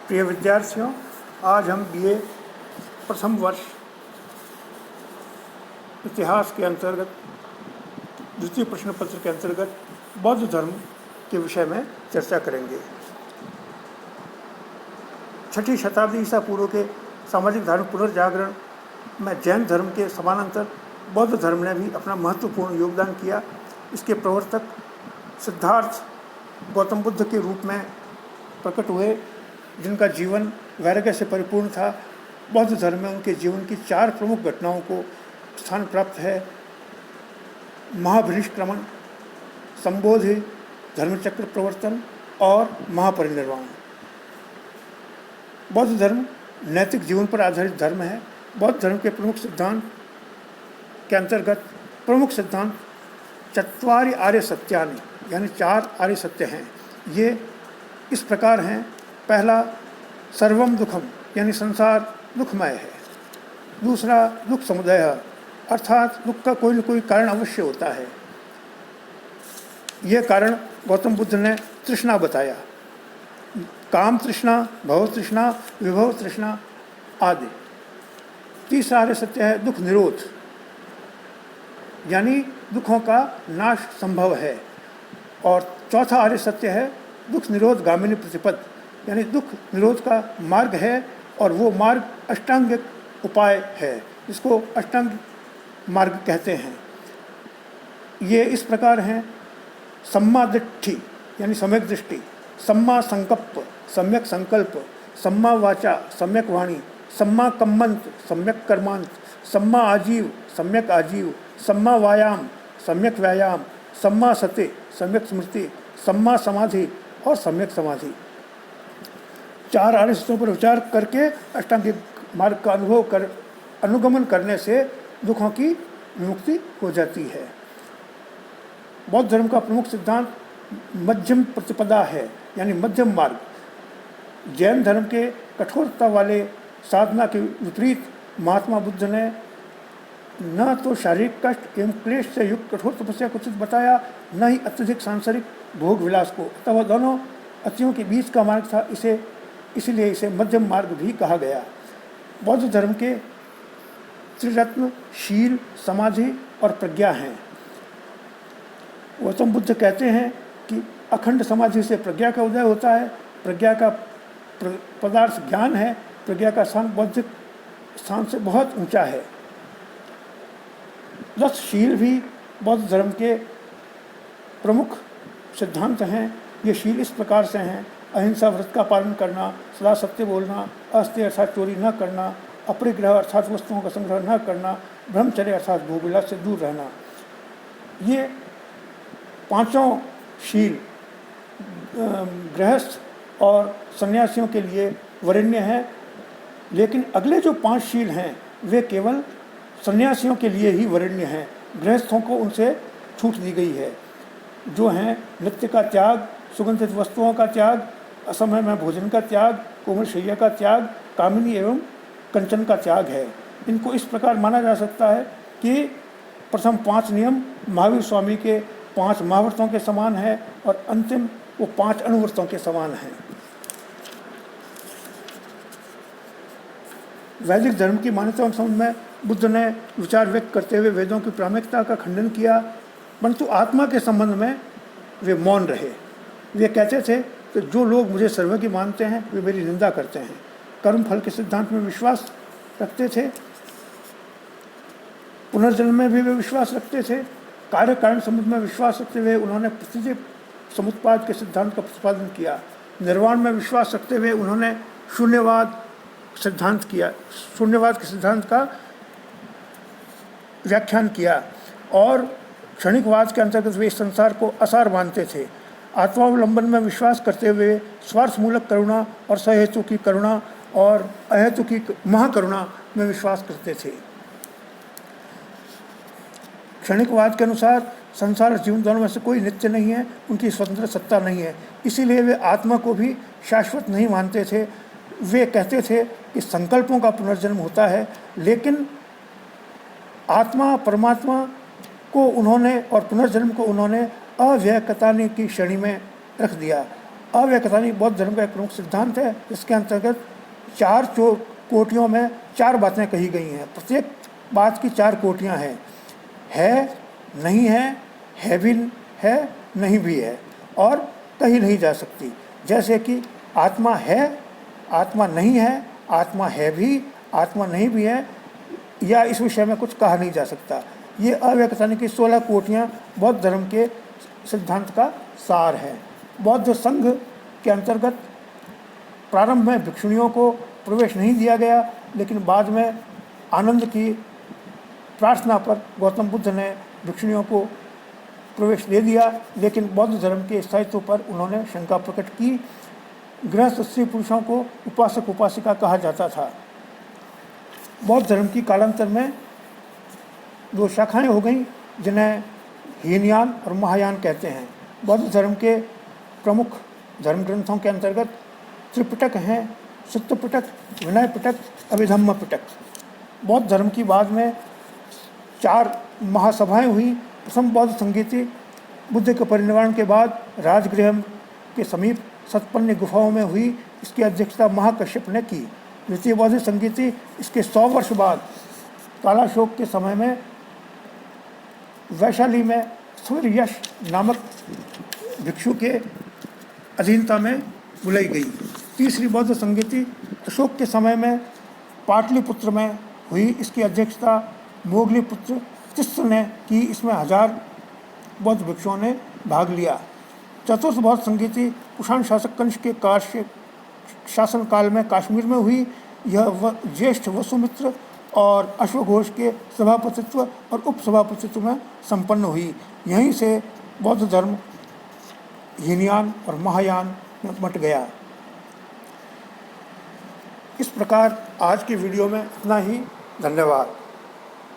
प्रिय विद्यार्थियों, आज हम बीए प्रथम वर्ष इतिहास के अंतर्गत द्वितीय प्रश्न पत्र के अंतर्गत बौद्ध धर्म के विषय में चर्चा करेंगे। 6ठी शताब्दी ईसा पूर्व के सामाजिक धार्मिक पुनर्जागरण में जैन धर्म के समानांतर बौद्ध धर्म ने भी अपना महत्वपूर्ण योगदान किया। इसके प्रवर्तक सिद्धार्थ गौतम बुद्ध के रूप में प्रकट हुए, जिनका जीवन वैराग्य से परिपूर्ण था। बौद्ध धर्म में उनके जीवन की 4 प्रमुख घटनाओं को स्थान प्राप्त है: महाभिनिष्क्रमण, संबोधि, धर्मचक्र प्रवर्तन और महापरिनिर्वाण। बौद्ध धर्म नैतिक जीवन पर आधारित धर्म है। बौद्ध धर्म के प्रमुख सिद्धांत के अंतर्गत प्रमुख सिद्धांत चत्वारि आर्य सत्यानि यानी 4 आर्य सत्य हैं। ये इस प्रकार हैं: पहला, सर्वम दुखम यानी संसार दुखमय है। दूसरा, दुख समुदय अर्थात दुख का कोई न कोई कारण अवश्य होता है। यह कारण गौतम बुद्ध ने तृष्णा बताया: काम तृष्णा, भव तृष्णा, विभव तृष्णा आदि। तीसरा आर्य सत्य है दुख निरोध, यानी दुखों का नाश संभव है। और चौथा आर्य सत्य है दुख निरोध गामिनी प्रतिपद, यानी दुख निरोध का मार्ग है और वो मार्ग अष्टांगिक उपाय है, इसको अष्टांग मार्ग कहते हैं। ये इस प्रकार हैं: सम्मा दृष्टि यानी सम्यक दृष्टि, सम्मा संकल्प सम्यक संकल्प, सम्मा वाचा सम्यक वाणी, सम्मा कम्मंत सम्यक कर्मांत, सम्मा आजीव सम्यक आजीव, सम्मा व्यायाम सम्यक व्यायाम, सम्मा सति सम्यक स्मृति, सम्मा समाधि और सम्यक समाधि। 4 आर्य सत्यों पर विचार करके अष्टांगिक मार्ग का अनुगमन करने से दुखों की विमुक्ति हो जाती है। बौद्ध धर्म का प्रमुख सिद्धांत मध्यम प्रतिपदा है, यानी मध्यम मार्ग। जैन धर्म के कठोरता वाले साधना के विपरीत महात्मा बुद्ध ने न तो शारीरिक कष्ट एवं क्लेश से युक्त कठोर तपस्या को उचित बताया, न ही अत्यधिक सांसारिक भोग विलास को। अतः वह दोनों अतियों के बीच का मार्ग था, इसलिए इसे मध्यम मार्ग भी कहा गया। बौद्ध धर्म के त्रिरत्न शील, समाधि और प्रज्ञा हैं। गौतम बुद्ध कहते हैं कि अखंड समाधि से प्रज्ञा का उदय होता है। प्रज्ञा का पदार्थ ज्ञान है। प्रज्ञा का स्थान बौद्धिक स्थान से बहुत ऊंचा है। 10 शील भी बौद्ध धर्म के प्रमुख सिद्धांत हैं। ये शील इस प्रकार से हैं: अहिंसा व्रत का पालन करना, सदा सत्य बोलना, अस्त्य अर्थात चोरी न करना, अपरिग्रह अर्थात वस्तुओं का संग्रह न करना, ब्रह्मचर्य अर्थात भोगविलास से दूर रहना। ये 5 शील गृहस्थ और सन्यासियों के लिए वरेण्य हैं, लेकिन अगले जो 5 शील हैं वे केवल सन्यासियों के लिए ही वरेण्य हैं। गृहस्थों को उनसे छूट दी गई है, जो हैं नृत्य का त्याग, सुगंधित वस्तुओं का त्याग, असमय में भोजन का त्याग, कोमल शैया का त्याग, कामिनी एवं कंचन का त्याग है। इनको इस प्रकार माना जा सकता है कि प्रथम 5 नियम महावीर स्वामी के 5 महाव्रतों के समान है और अंतिम वो 5 अनुव्रतों के समान हैं। वैदिक धर्म की मान्यताओं के संबंध में बुद्ध ने विचार व्यक्त करते हुए वेदों की प्रामाणिकता का खंडन किया, परंतु आत्मा के संबंध में वे मौन रहे। वे कहते थे कि जो लोग मुझे सर्वज्ञ मानते हैं वे मेरी निंदा करते हैं। कर्म फल के सिद्धांत में विश्वास रखते थे। पुनर्जन्म में भी वे विश्वास रखते थे। कार्य कारण संबंध में विश्वास रखते हुए उन्होंने प्रकृति समुत्पाद के सिद्धांत का प्रतिपादन किया। निर्वाण में विश्वास रखते हुए उन्होंने शून्यवाद के सिद्धांत का व्याख्यान किया और क्षणिकवाद के अंतर्गत वे इस संसार को असार मानते थे। आत्मावलंबन में विश्वास करते हुए स्वार्थमूलक करुणा और सहेतु की करुणा और अहेतु की महाकरुणा में विश्वास करते थे। क्षणिकवाद के अनुसार संसार और जीवन दोनों में से कोई नित्य नहीं है, उनकी स्वतंत्र सत्ता नहीं है, इसीलिए वे आत्मा को भी शाश्वत नहीं मानते थे। वे कहते थे कि संकल्पों का पुनर्जन्म होता है, लेकिन आत्मा परमात्मा को उन्होंने और पुनर्जन्म को उन्होंने अव्ययकताने की श्रेणी में रख दिया। अव्यक्तानी बौद्ध धर्म का एक प्रमुख सिद्धांत है। इसके अंतर्गत 4 कोटियों में 4 बातें कही गई हैं। प्रत्येक बात की 4 कोटियाँ हैं। है, नहीं है भी है, नहीं भी है और कही नहीं जा सकती। जैसे कि आत्मा है, आत्मा नहीं है, आत्मा है भी, आत्मा नहीं भी है, या इस विषय में कुछ कहा नहीं जा सकता। ये अव्यक्तानी की 16 कोटियाँ बौद्ध धर्म के सिद्धांत का सार है। बौद्ध संघ के अंतर्गत प्रारंभ में भिक्षुणियों को प्रवेश नहीं दिया गया, लेकिन बाद में आनंद की प्रार्थना पर गौतम बुद्ध ने भिक्षुणियों को प्रवेश दे दिया। लेकिन बौद्ध धर्म के स्थायित्व पर उन्होंने शंका प्रकट की। गृहस्थ स्त्री पुरुषों को उपासक उपासिका कहा जाता था। बौद्ध धर्म की कालांतर में 2 शाखाएं हो गईं, जिन्हें हीनयान और महायान कहते हैं। बौद्ध धर्म के प्रमुख धर्म ग्रंथों के अंतर्गत त्रिपिटक हैं: सुत्त पिटक, विनय पिटक, अभिधम्म पिटक। बौद्ध धर्म की बाद में 4 महासभाएं हुई। प्रथम बौद्ध संगीति बुद्ध के परिनिर्वाण के बाद राजगृह के समीप सतपन्नी गुफाओं में हुई। इसकी अध्यक्षता महाकश्यप ने की। द्वितीय बौद्ध संगीति इसके 100 वर्ष बाद कालाशोक के समय में वैशाली में सूर्ययश नामक भिक्षु के अधीनता में बुलाई गई। तीसरी बौद्ध संगीति अशोक के समय में पाटलिपुत्र में हुई। इसकी अध्यक्षता मोगलीपुत्र तिस्र ने की। इसमें 1000 बौद्ध भिक्षुओं ने भाग लिया। चतुर्थ बौद्ध संगीति कुषाण शासक कंस के शासन काल में कश्मीर में हुई। यह ज्येष्ठ वसुमित्र और अश्वघोष के सभापतित्व और उपसभापतित्व में संपन्न हुई। यहीं से बौद्ध धर्म हीनयान और महायान में बंट गया। इस प्रकार आज की वीडियो में इतना ही। धन्यवाद।